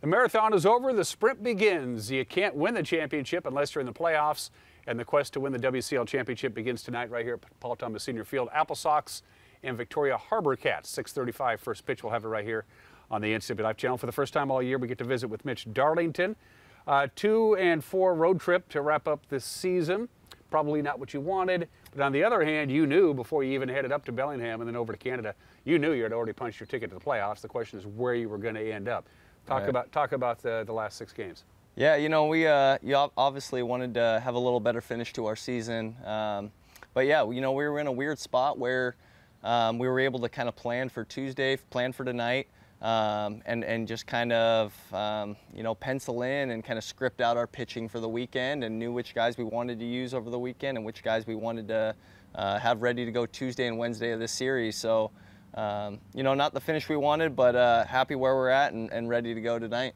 The marathon is over, the sprint begins. You can't win the championship unless you're in the playoffs, and the quest to win the WCL championship begins tonight right here at Paul Thomas Senior Field. AppleSox and Victoria Harbor Cats, 6:35 first pitch. We'll have it right here on the NCWLIFE channel. For the first time all year, we get to visit with Mitch Darlington. 2-4 road trip to wrap up this season. Probably not what you wanted, but on the other hand, you knew before you even headed up to Bellingham and then over to Canada, you knew you had already punched your ticket to the playoffs. The question is where you were going to end up. Talk about the last 6 games. Yeah, you know, we obviously wanted to have a little better finish to our season, but yeah, you know, we were in a weird spot where we were able to kind of plan for Tuesday, plan for tonight, and just kind of you know, pencil in and kind of script out our pitching for the weekend, and knew which guys we wanted to use over the weekend and which guys we wanted to have ready to go Tuesday and Wednesday of this series. So you know, not the finish we wanted, but happy where we're at and ready to go tonight.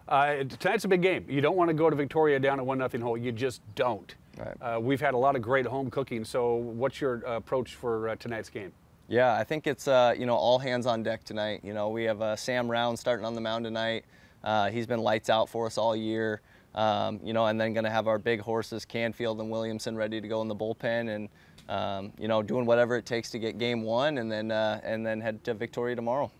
Tonight's a big game. You don't want to go to Victoria down a 1-0 hole. You just don't. Right. We've had a lot of great home cooking. So what's your approach for tonight's game? Yeah, I think it's you know, all hands on deck tonight. You know, we have Sam Round starting on the mound tonight. He's been lights out for us all year. You know, and then going to have our big horses Canfield and Williamson ready to go in the bullpen, and you know, doing whatever it takes to get game 1 and then head to Victoria tomorrow.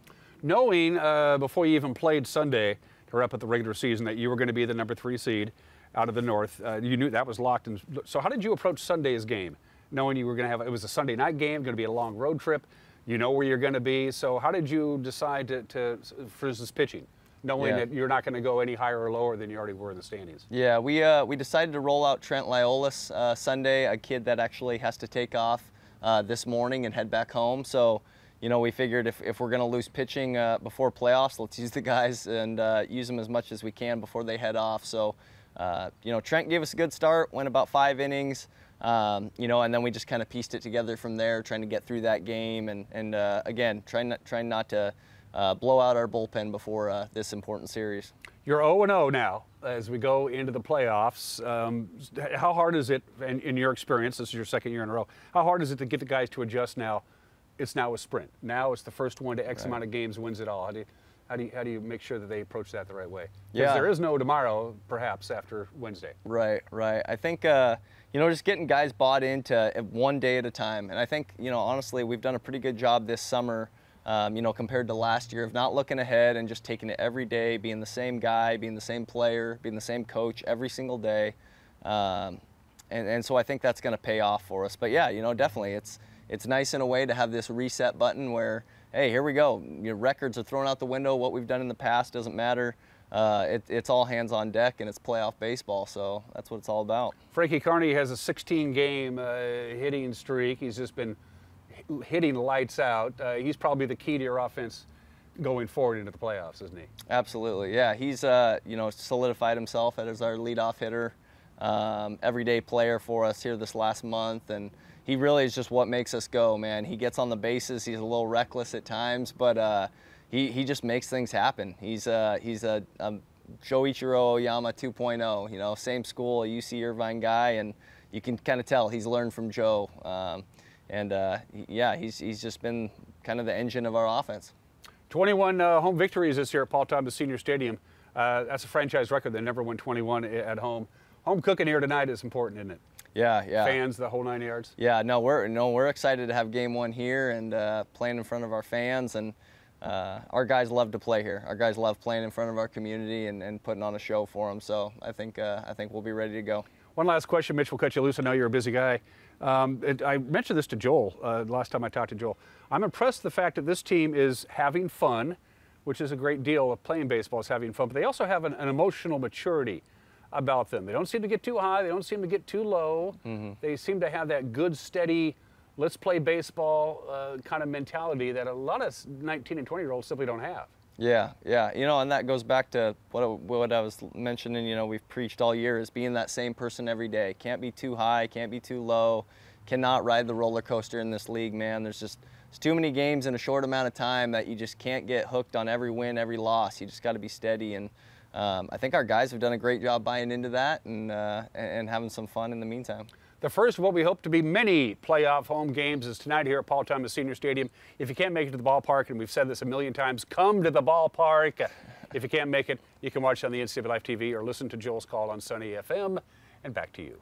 Knowing before you even played Sunday to wrap up the regular season that you were going to be the #3 seed out of the North, you knew that was locked. And so how did you approach Sunday's game, knowing you were going to have, it was a Sunday night game, going to be a long road trip, you know where you're going to be. So how did you decide to for instance, pitching, knowing that you're not going to go any higher or lower than you already were in the standings? Yeah, we decided to roll out Trent Liolis Sunday, a kid that actually has to take off this morning and head back home. So, you know, we figured if we're going to lose pitching before playoffs, let's use the guys and use them as much as we can before they head off. So, you know, Trent gave us a good start, went about 5 innings, you know, and then we just kind of pieced it together from there, trying to get through that game and again, trying not to blow out our bullpen before this important series. You're 0-0 now as we go into the playoffs. How hard is it, in your experience, this is your 2nd year in a row, how hard is it to get the guys to adjust now? It's now a sprint. Now it's the first one to X amount of games wins it all. How do you make sure that they approach that the right way? Because there is no tomorrow, perhaps, after Wednesday. Right. I think, you know, just getting guys bought into one day at a time. And I think, you know, honestly, we've done a pretty good job this summer, you know, compared to last year, of not looking ahead and just taking it every day, being the same guy, being the same player, being the same coach every single day. And so I think that's going to pay off for us. But yeah, you know, definitely it's nice in a way to have this reset button where, hey, here we go. Your records are thrown out the window. What we've done in the past doesn't matter. It's all hands on deck, and it's playoff baseball, so that's what it's all about. Frankie Carney has a 16-game hitting streak. He's just been hitting lights out. He's probably the key to your offense going forward into the playoffs, isn't he? Absolutely, yeah. He's you know, solidified himself as our leadoff hitter, everyday player for us here this last month, and he really is just what makes us go, man. He gets on the bases. He's a little reckless at times, but he just makes things happen. He's a Joichiro Oyama 2.0, you know, same school, a UC Irvine guy, and you can kind of tell he's learned from Joe. Yeah, he's just been kind of the engine of our offense. 21 home victories this year at Paul Thomas Senior Stadium. That's a franchise record. They never won 21 at home. Home cooking here tonight is important, isn't it? Yeah. Fans, the whole 9 yards. Yeah, we're excited to have game 1 here and playing in front of our fans, and our guys love to play here. Our guys love playing in front of our community and putting on a show for them. So I think we'll be ready to go. One last question, Mitch. We'll cut you loose. I know you're a busy guy. I mentioned this to Joel last time I talked to Joel. I'm impressed with the fact that this team is having fun, which is a great deal of playing baseball, is having fun, but they also have an emotional maturity about them. They don't seem to get too high. They don't seem to get too low. They seem to have that good, steady, let's play baseball kind of mentality that a lot of 19 and 20-year-olds simply don't have. Yeah. You know, and that goes back to what I was mentioning, you know, we've preached all year, is being that same person every day. Can't be too high, can't be too low, cannot ride the roller coaster in this league, man. There's too many games in a short amount of time that you just can't get hooked on every win, every loss. You just got to be steady, and I think our guys have done a great job buying into that and having some fun in the meantime. The first of what we hope to be many playoff home games is tonight here at Paul Thomas Senior Stadium. If you can't make it to the ballpark, and we've said this a million times, come to the ballpark. If you can't make it, you can watch on the NCWLIFE TV or listen to Joel's call on Sunny FM. And back to you.